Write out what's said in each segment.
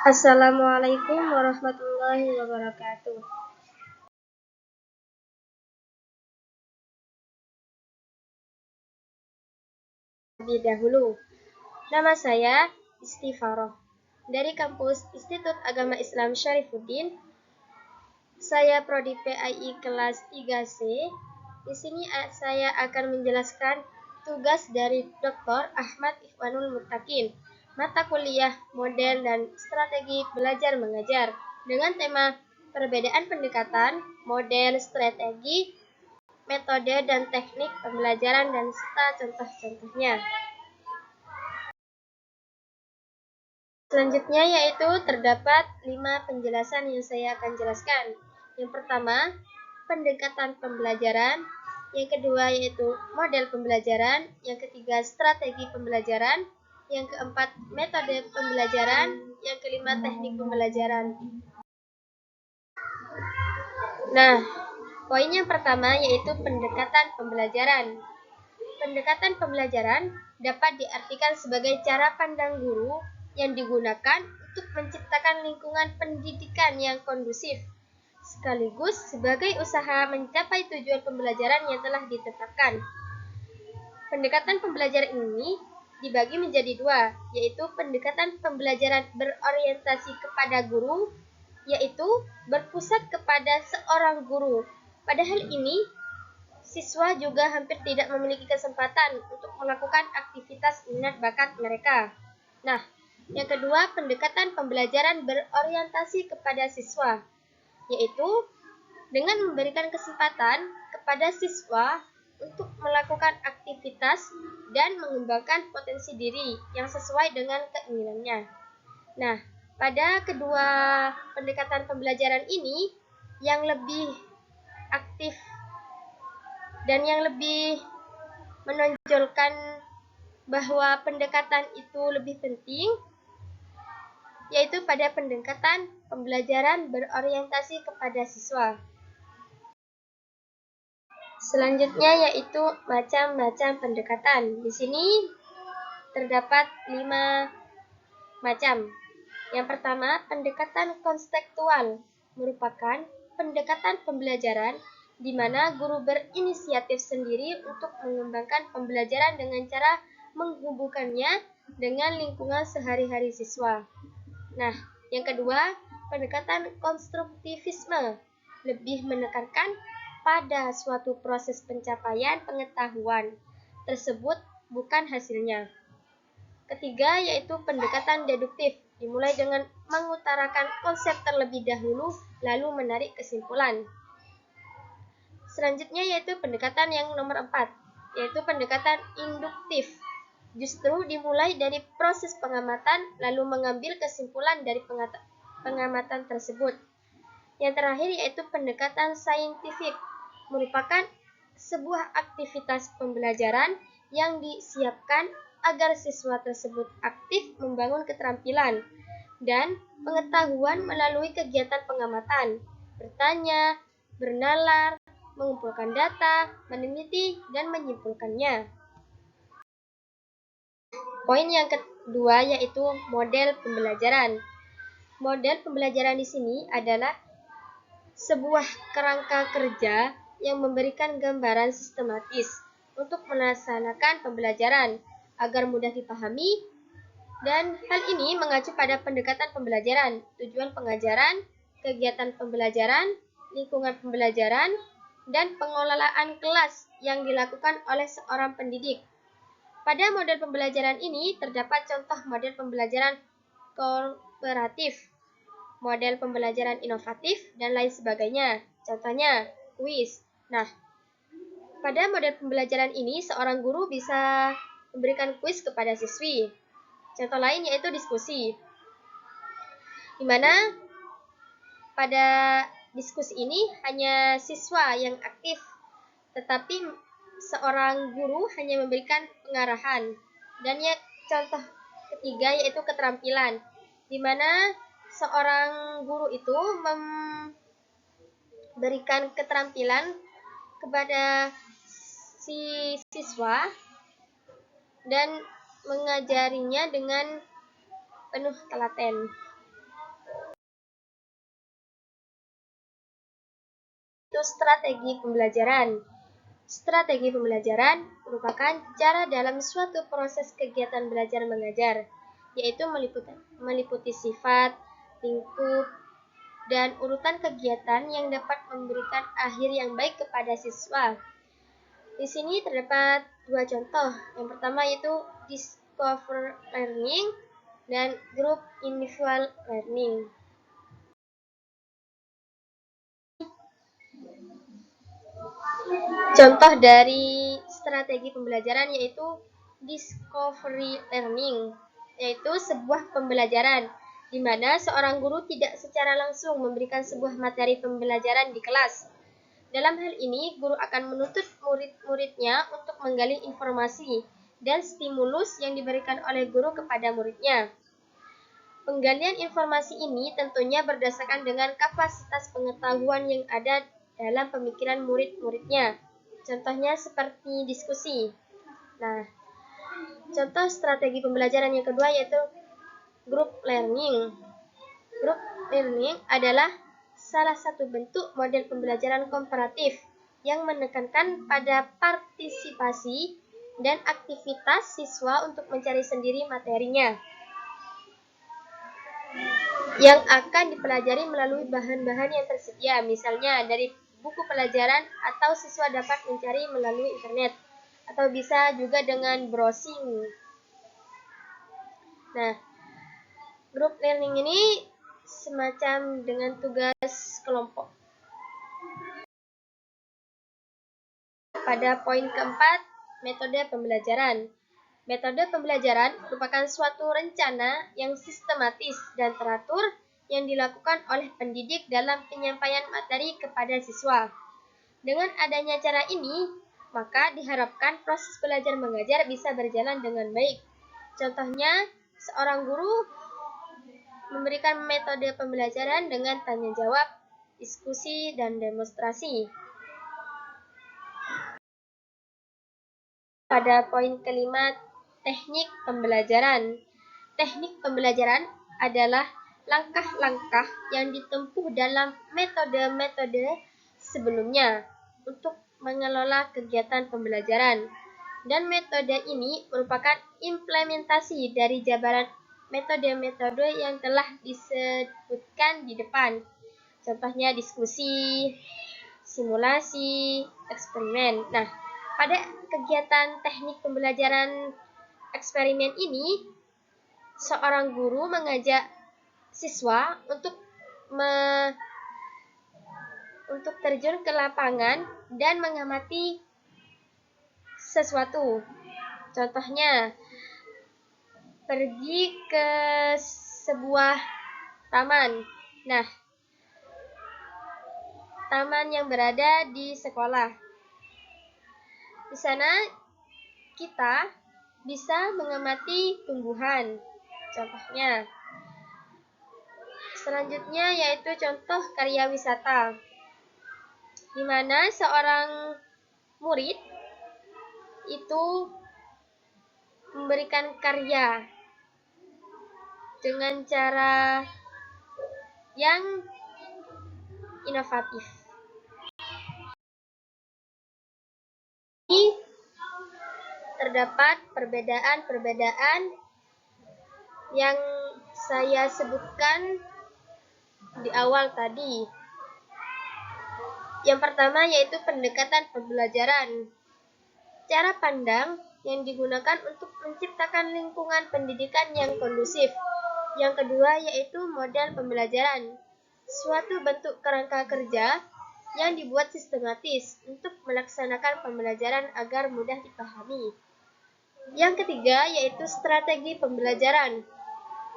Assalamualaikum warahmatullahi wabarakatuh. Lebih dahulu, nama saya Istifaroh dari kampus Institut Agama Islam Syarifuddin. Saya prodi PAI kelas 3C. Di sini saya akan menjelaskan tugas dari Dr. Ahmad Ikhwanul Muttaqin, mata kuliah model dan strategi belajar mengajar dengan tema perbedaan pendekatan, model, strategi, metode dan teknik pembelajaran dan serta contoh-contohnya. Selanjutnya yaitu terdapat 5 penjelasan yang saya akan jelaskan. Yang pertama, pendekatan pembelajaran. Yang kedua yaitu model pembelajaran. Yang ketiga, strategi pembelajaran. Yang keempat, metode pembelajaran. Yang kelima, teknik pembelajaran. Nah, poin yang pertama yaitu pendekatan pembelajaran. Pendekatan pembelajaran dapat diartikan sebagai cara pandang guru yang digunakan untuk menciptakan lingkungan pendidikan yang kondusif, sekaligus sebagai usaha mencapai tujuan pembelajaran yang telah ditetapkan. Pendekatan pembelajaran ini dibagi menjadi dua, yaitu pendekatan pembelajaran berorientasi kepada guru, yaitu berpusat kepada seorang guru. Pada hal ini, siswa juga hampir tidak memiliki kesempatan untuk melakukan aktivitas minat bakat mereka. Nah, yang kedua, pendekatan pembelajaran berorientasi kepada siswa, yaitu dengan memberikan kesempatan kepada siswa untuk melakukan aktivitas dan mengembangkan potensi diri yang sesuai dengan keinginannya. Nah, pada kedua pendekatan pembelajaran ini, yang lebih aktif dan yang lebih menonjolkan bahwa pendekatan itu lebih penting, yaitu pada pendekatan pembelajaran berorientasi kepada siswa. Selanjutnya yaitu macam-macam pendekatan. Di sini terdapat 5 macam. Yang pertama, pendekatan konstekstual merupakan pendekatan pembelajaran di mana guru berinisiatif sendiri untuk mengembangkan pembelajaran dengan cara menghubungkannya dengan lingkungan sehari-hari siswa. Nah, yang kedua, pendekatan konstruktivisme lebih menekankan pada suatu proses pencapaian pengetahuan tersebut, bukan hasilnya. Ketiga, yaitu pendekatan deduktif, dimulai dengan mengutarakan konsep terlebih dahulu, lalu menarik kesimpulan. Selanjutnya yaitu pendekatan yang nomor 4, yaitu pendekatan induktif. Justru dimulai dari proses pengamatan, lalu mengambil kesimpulan dari pengamatan tersebut. Yang terakhir yaitu pendekatan saintifik, merupakan sebuah aktivitas pembelajaran yang disiapkan agar siswa tersebut aktif membangun keterampilan dan pengetahuan melalui kegiatan pengamatan, bertanya, bernalar, mengumpulkan data, meneliti, dan menyimpulkannya. Poin yang kedua yaitu model pembelajaran. Model pembelajaran di sini adalah sebuah kerangka kerja yang memberikan gambaran sistematis untuk melaksanakan pembelajaran agar mudah dipahami, dan hal ini mengacu pada pendekatan pembelajaran, tujuan pengajaran, kegiatan pembelajaran, lingkungan pembelajaran, dan pengelolaan kelas yang dilakukan oleh seorang pendidik. Pada model pembelajaran ini terdapat contoh model pembelajaran kooperatif, model pembelajaran inovatif, dan lain sebagainya. Contohnya, kuis. Nah, pada model pembelajaran ini seorang guru bisa memberikan kuis kepada siswi. Contoh lain yaitu diskusi, di mana pada diskusi ini hanya siswa yang aktif, tetapi seorang guru hanya memberikan pengarahan. Dan ya, contoh ketiga yaitu keterampilan, di mana seorang guru itu memberikan keterampilan kepada si siswa dan mengajarinya dengan penuh telaten. strategi pembelajaran. Strategi pembelajaran merupakan cara dalam suatu proses kegiatan belajar mengajar, yaitu meliputi sifat, lingkup, dan urutan kegiatan yang dapat memberikan akhir yang baik kepada siswa. Di sini terdapat dua contoh. Yang pertama yaitu discover learning dan group individual learning. Contoh dari strategi pembelajaran yaitu discovery learning, yaitu sebuah pembelajaran di mana seorang guru tidak secara langsung memberikan sebuah materi pembelajaran di kelas. Dalam hal ini, guru akan menuntut murid-muridnya untuk menggali informasi dan stimulus yang diberikan oleh guru kepada muridnya. Penggalian informasi ini tentunya berdasarkan dengan kapasitas pengetahuan yang ada dalam pemikiran murid-muridnya. Contohnya seperti diskusi. Nah, contoh strategi pembelajaran yang kedua yaitu group learning. Group learning adalah salah satu bentuk model pembelajaran komparatif yang menekankan pada partisipasi dan aktivitas siswa untuk mencari sendiri materinya yang akan dipelajari melalui bahan-bahan yang tersedia, misalnya dari buku pelajaran atau siswa dapat mencari melalui internet, atau bisa juga dengan browsing. Nah, group learning ini semacam dengan tugas kelompok. Pada poin keempat, metode pembelajaran. Metode pembelajaran merupakan suatu rencana yang sistematis dan teratur yang dilakukan oleh pendidik dalam penyampaian materi kepada siswa. Dengan adanya cara ini, maka diharapkan proses belajar mengajar bisa berjalan dengan baik. Contohnya, seorang guru memberikan metode pembelajaran dengan tanya jawab, diskusi, dan demonstrasi. Pada poin kelima, teknik pembelajaran. Teknik pembelajaran adalah langkah-langkah yang ditempuh dalam metode-metode sebelumnya untuk mengelola kegiatan pembelajaran. Dan metode ini merupakan implementasi dari jabaran metode-metode yang telah disebutkan di depan. Contohnya diskusi, simulasi, eksperimen. Nah, pada kegiatan teknik pembelajaran eksperimen ini, seorang guru mengajak siswa untuk terjun ke lapangan dan mengamati sesuatu. Contohnya, pergi ke sebuah taman. Nah, taman yang berada di sekolah. Di sana kita bisa mengamati tumbuhan. Contohnya, selanjutnya yaitu contoh karya wisata, di mana seorang murid itu memberikan karya dengan cara yang inovatif. Terdapat perbedaan-perbedaan yang saya sebutkan di awal tadi. Yang pertama yaitu pendekatan pembelajaran. Cara pandang yang digunakan untuk menciptakan lingkungan pendidikan yang kondusif. Yang kedua yaitu model pembelajaran. Suatu bentuk kerangka kerja yang dibuat sistematis untuk melaksanakan pembelajaran agar mudah dipahami. Yang ketiga yaitu strategi pembelajaran,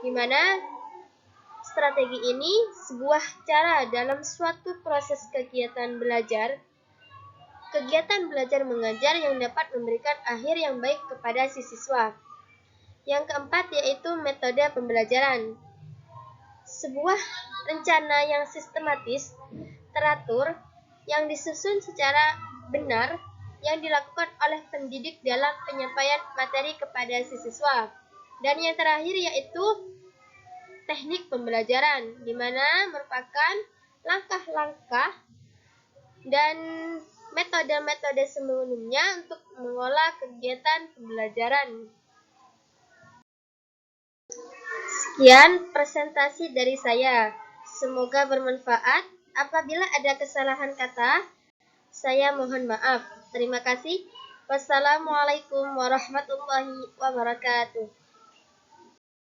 di mana strategi ini sebuah cara dalam suatu proses kegiatan belajar mengajar yang dapat memberikan akhir yang baik kepada si siswa. Yang keempat yaitu metode pembelajaran. Sebuah rencana yang sistematis, teratur, yang disusun secara benar yang dilakukan oleh pendidik dalam penyampaian materi kepada si siswa. Dan yang terakhir yaitu teknik pembelajaran, di mana merupakan langkah-langkah dan metode-metode sebelumnya untuk mengolah kegiatan pembelajaran. Sekian presentasi dari saya. Semoga bermanfaat. Apabila ada kesalahan kata, saya mohon maaf. Terima kasih. Wassalamualaikum warahmatullahi wabarakatuh.